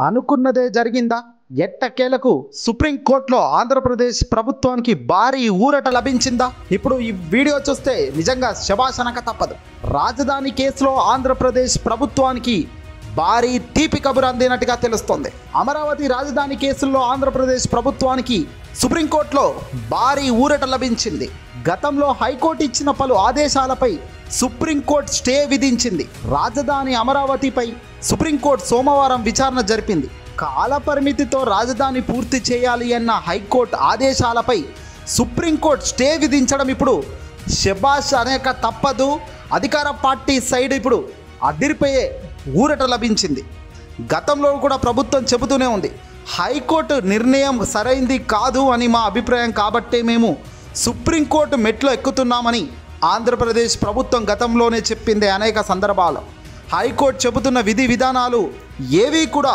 అనుకున్నదే జరిగిందా? ఎట్టకేలకు సుప్రీంకోర్టులో ఆంధ్రప్రదేశ్ ప్రభుత్వానికి భారీ ఊరట లభించిందా? ఇప్పుడు ఈ వీడియో చూస్తే నిజంగా శభాష్ అనక తప్పదు. రాజధాని కేసులో ఆంధ్రప్రదేశ్ ప్రభుత్వానికి భారీ తీపి కబురు అందినట్టుగా తెలుస్తోంది. అమరావతి రాజధాని కేసుల్లో ఆంధ్రప్రదేశ్ ప్రభుత్వానికి సుప్రీంకోర్టులో భారీ ఊరట లభించింది. గతంలో హైకోర్టు ఇచ్చిన పలు ఆదేశాలపై సుప్రీంకోర్టు స్టే విధించింది. రాజధాని అమరావతిపై సుప్రీంకోర్టు సోమవారం విచారణ జరిపింది. కాలపరిమితితో రాజధాని పూర్తి చేయాలి అన్న హైకోర్టు ఆదేశాలపై సుప్రీంకోర్టు స్టే విధించడం ఇప్పుడు శభాష్ అనేక తప్పదు. అధికార పార్టీ సైడ్ ఇప్పుడు అదిరిపోయే ఊరట లభించింది. గతంలో కూడా ప్రభుత్వం చెబుతూనే ఉంది, హైకోర్టు నిర్ణయం సరైంది కాదు అని మా అభిప్రాయం, కాబట్టే మేము సుప్రీంకోర్టు మెట్లు ఎక్కుతున్నామని ఆంధ్రప్రదేశ్ ప్రభుత్వం గతంలోనే చెప్పింది అనేక సందర్భాలు. హైకోర్టు చెబుతున్న విధి విధానాలు ఏవి కూడా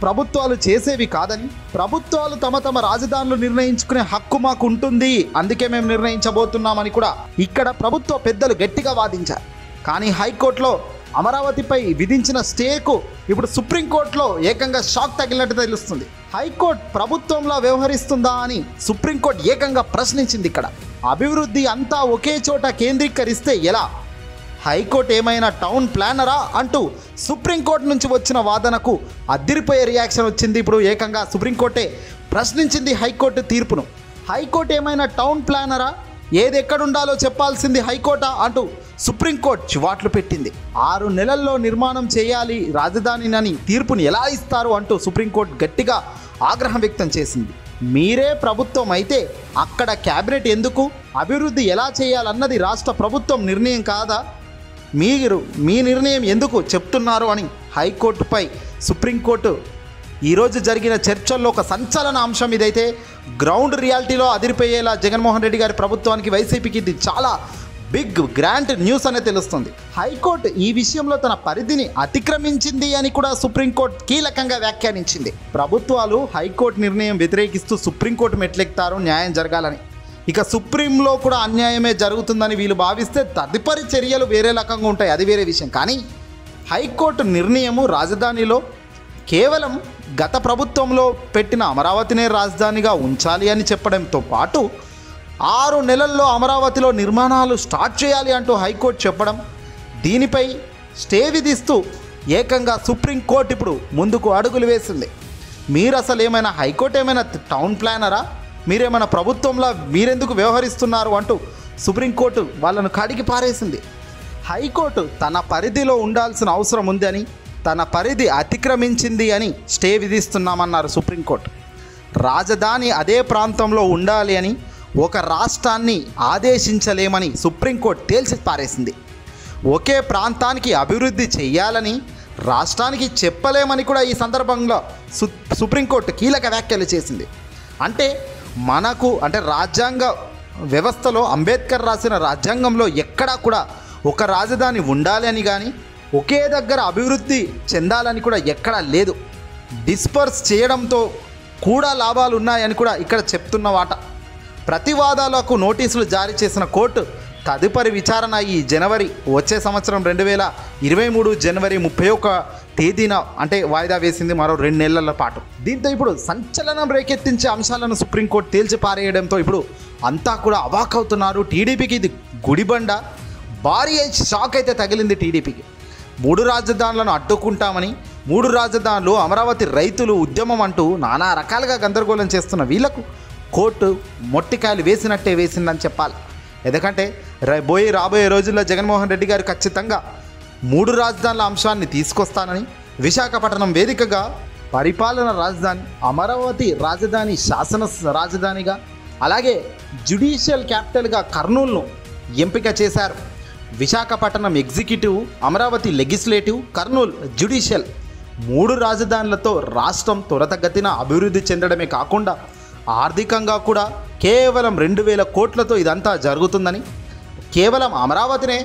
ప్రభుత్వాలు చేసేవి కాదని, ప్రభుత్వాలు తమ రాజధానులు నిర్ణయించుకునే హక్కు మాకు ఉంటుంది, అందుకే మేము నిర్ణయించబోతున్నామని కూడా ఇక్కడ ప్రభుత్వ పెద్దలు గట్టిగా వాదించారు. కానీ హైకోర్టులో అమరావతిపై విధించిన స్టేకు ఇప్పుడు సుప్రీంకోర్టులో ఏకంగా షాక్ తగిలినట్టు తెలుస్తుంది. హైకోర్టు ప్రభుత్వంలో వ్యవహరిస్తుందా అని సుప్రీంకోర్టు ఏకంగా ప్రశ్నించింది. ఇక్కడ అభివృద్ధి అంతా ఒకే చోట కేంద్రీకరిస్తే ఎలా? హైకోర్టు ఏమైనా టౌన్ ప్లానరా అంటూ సుప్రీంకోర్టు నుంచి వచ్చిన వాదనకు అదిరిపోయే రియాక్షన్ వచ్చింది. ఇప్పుడు ఏకంగా సుప్రీంకోర్టే ప్రశ్నించింది హైకోర్టు తీర్పును. హైకోర్టు ఏమైనా టౌన్ ప్లానరా, ఏది ఎక్కడుండాలో చెప్పాల్సింది హైకోర్టా అంటూ సుప్రీంకోర్టు చివాట్లు పెట్టింది. 6 నెలల్లో నిర్మాణం చేయాలి రాజధానిని తీర్పుని ఎలా ఇస్తారు అంటూ సుప్రీంకోర్టు గట్టిగా ఆగ్రహం వ్యక్తం చేసింది. మీరే ప్రభుత్వం అయితే అక్కడ క్యాబినెట్ ఎందుకు? అభివృద్ధి ఎలా చేయాలన్నది రాష్ట్ర ప్రభుత్వం నిర్ణయం కాదా? మీరు మీ నిర్ణయం ఎందుకు చెప్తున్నారు అని హైకోర్టుపై సుప్రీంకోర్టు ఈరోజు జరిగిన చర్చల్లో ఒక సంచలన అంశం ఇదైతే గ్రౌండ్ రియాలిటీలో అదిరిపోయేలా జగన్మోహన్ రెడ్డి గారి ప్రభుత్వానికి, వైసీపీకి ఇది చాలా బిగ్ గ్రాండ్ న్యూస్ అనే తెలుస్తుంది. హైకోర్టు ఈ విషయంలో తన పరిధిని అతిక్రమించింది అని కూడా సుప్రీంకోర్టు కీలకంగా వ్యాఖ్యానించింది. ప్రభుత్వాలు హైకోర్టు నిర్ణయం వ్యతిరేకిస్తూ సుప్రీంకోర్టు మెట్లెక్కుతారు న్యాయం జరగాలని. ఇక సుప్రీంలో కూడా అన్యాయమే జరుగుతుందని వీళ్ళు భావిస్తే తదుపరి చర్యలు వేరే రకంగా ఉంటాయి, అది వేరే విషయం. కానీ హైకోర్టు నిర్ణయము రాజధానిలో కేవలం గత ప్రభుత్వంలో పెట్టిన అమరావతినే రాజధానిగా ఉంచాలి అని చెప్పడంతో పాటు 6 నెలల్లో అమరావతిలో నిర్మాణాలు స్టార్ట్ చేయాలి అంటూ హైకోర్టు చెప్పడం, దీనిపై స్టే విధిస్తూ ఏకంగా సుప్రీంకోర్టు ఇప్పుడు ముందుకు అడుగులు వేసింది. మీరు అసలు ఏమైనా హైకోర్టు ఏమైనా టౌన్ ప్లానరా, మీరేమైనా ప్రభుత్వంలో మీరెందుకు వ్యవహరిస్తున్నారు అంటూ సుప్రీంకోర్టు వాళ్ళను కడిగి పారేసింది. హైకోర్టు తన పరిధిలో ఉండాల్సిన అవసరం ఉందని, తన పరిధి అతిక్రమించింది అని స్టే విధిస్తున్నామన్నారు సుప్రీంకోర్టు. రాజధాని అదే ప్రాంతంలో ఉండాలి అని ఒక రాష్ట్రాన్ని ఆదేశించలేమని సుప్రీంకోర్టు తేల్చి పారేసింది. ఒకే ప్రాంతానికి అభివృద్ధి చేయాలని రాష్ట్రానికి చెప్పలేమని కూడా ఈ సందర్భంలో సుప్రీంకోర్టు కీలక వ్యాఖ్యలు చేసింది. అంటే రాజ్యాంగ వ్యవస్థలో అంబేద్కర్ రాసిన రాజ్యాంగంలో ఎక్కడా కూడా ఒక రాజధాని ఉండాలి అని కానీ, ఒకే దగ్గర అభివృద్ధి చెందాలని కూడా ఎక్కడా లేదు. డిస్పర్స్ చేయడంతో కూడా లాభాలు ఉన్నాయని కూడా ఇక్కడ చెప్తున్నవాట. ప్రతివాదాలకు నోటీసులు జారీ చేసిన కోర్టు తదుపరి విచారణ ఈ జనవరి వచ్చే సంవత్సరం 2023 జనవరి 31 తేదీన వాయిదా వేసింది, మరో 2 నెలల పాటు. దీంతో ఇప్పుడు సంచలనం రేకెత్తించే అంశాలను సుప్రీంకోర్టు తేల్చి పారేయడంతో ఇప్పుడు అంతా కూడా అవాకవుతున్నారు. టీడీపీకి ఇది గుడిబండ, భారీ షాక్ అయితే తగిలింది టీడీపీకి. 3 రాజధానులను అడ్డుకుంటామని, 3 రాజధానులు, అమరావతి రైతులు ఉద్యమం అంటూ నానా రకాలుగా గందరగోళం చేస్తున్న వీళ్లకు కోర్టు మొట్టికాయలు వేసినట్టే వేసిందని చెప్పాలి. ఎందుకంటే రాబోయే రోజుల్లో జగన్మోహన్ రెడ్డి గారు ఖచ్చితంగా 3 రాజధానుల అంశాన్ని తీసుకొస్తానని, విశాఖపట్నం వేదికగా పరిపాలన రాజధాని, అమరావతి రాజధాని శాసన రాజధానిగా, అలాగే జ్యుడిషియల్ క్యాపిటల్గా కర్నూలును ఎంపిక చేశారు. Visakhapatnam executive, Amaravati legislative, Kurnool judicial 3 రాజధానులతో రాష్ట్రం త్వరితగతిన అభివృద్ధి చెందడమే కాకుండా ఆర్థికంగా కూడా కేవలం 2000 కోట్లతో ఇదంతా జరుగుతుందని, కేవలం అమరావతినే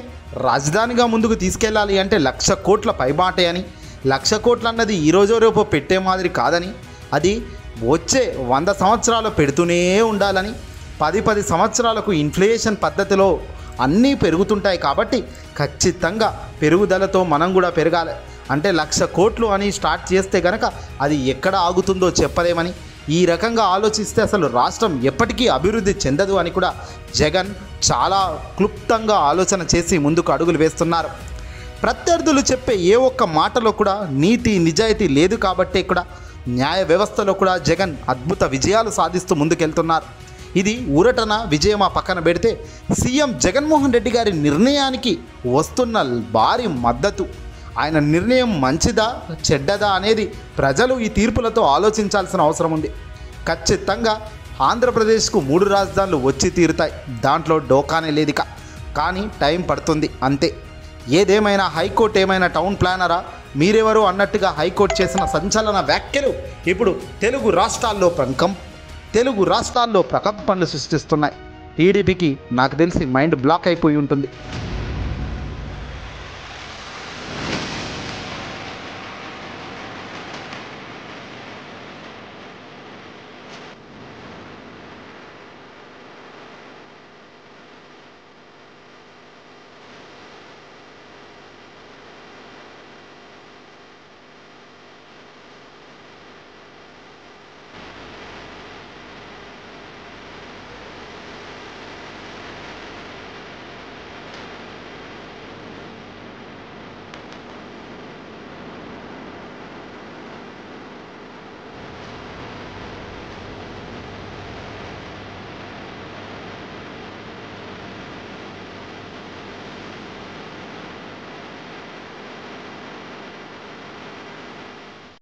రాజధానిగా ముందుకు తీసుకెళ్ళాలి అంటే 1,00,000 కోట్ల పైబాటే అని, 1,00,000 కోట్లు అన్నది ఈరోజు రేపు పెట్టే మాదిరి కాదని, అది వచ్చే 100 సంవత్సరాలు పెడుతూనే ఉండాలని, 10 సంవత్సరాలకు ఇన్ఫ్లేషన్ పద్ధతిలో అన్నీ పెరుగుతుంటాయి కాబట్టి ఖచ్చితంగా పెరుగుదలతో మనం కూడా పెరగాలి అంటే 1,00,000 కోట్లు అని స్టార్ట్ చేస్తే కనుక అది ఎక్కడ ఆగుతుందో చెప్పలేమని, ఈ రకంగా ఆలోచిస్తే అసలు రాష్ట్రం ఎప్పటికీ అభివృద్ధి చెందదు అని కూడా జగన్ చాలా క్లుప్తంగా ఆలోచన చేసి ముందుకు అడుగులు వేస్తున్నారు. ప్రత్యర్థులు చెప్పే ఏ ఒక్క మాటలో కూడా నీతి నిజాయితీ లేదు కాబట్టే కూడా న్యాయ వ్యవస్థలో కూడా జగన్ అద్భుత విజయాలు సాధిస్తూ ముందుకెళ్తున్నారు. ఇది ఊరటన విజయమా పక్కన పెడితే సీఎం జగన్మోహన్ రెడ్డి గారి నిర్ణయానికి వస్తున్న భారీ మద్దతు, ఆయన నిర్ణయం మంచిదా చెడ్డదా అనేది ప్రజలు ఈ తీర్పులతో ఆలోచించాల్సిన అవసరం ఉంది. ఖచ్చితంగా ఆంధ్రప్రదేశ్కు 3 రాజధానులు వచ్చి తీరుతాయి, దాంట్లో డోకానే లేదిక. కానీ టైం పడుతుంది అంతే. ఏదేమైనా హైకోర్టు ఏమైనా టౌన్ ప్లానరా మీరెవరు అన్నట్టుగా హైకోర్టు చేసిన సంచలన వ్యాఖ్యలు ఇప్పుడు తెలుగు రాష్ట్రాల్లో ప్రకంపనలు సృష్టిస్తున్నాయి. టీడీపీకి నాకు తెలిసి మైండ్ బ్లాక్ అయిపోయి ఉంటుంది.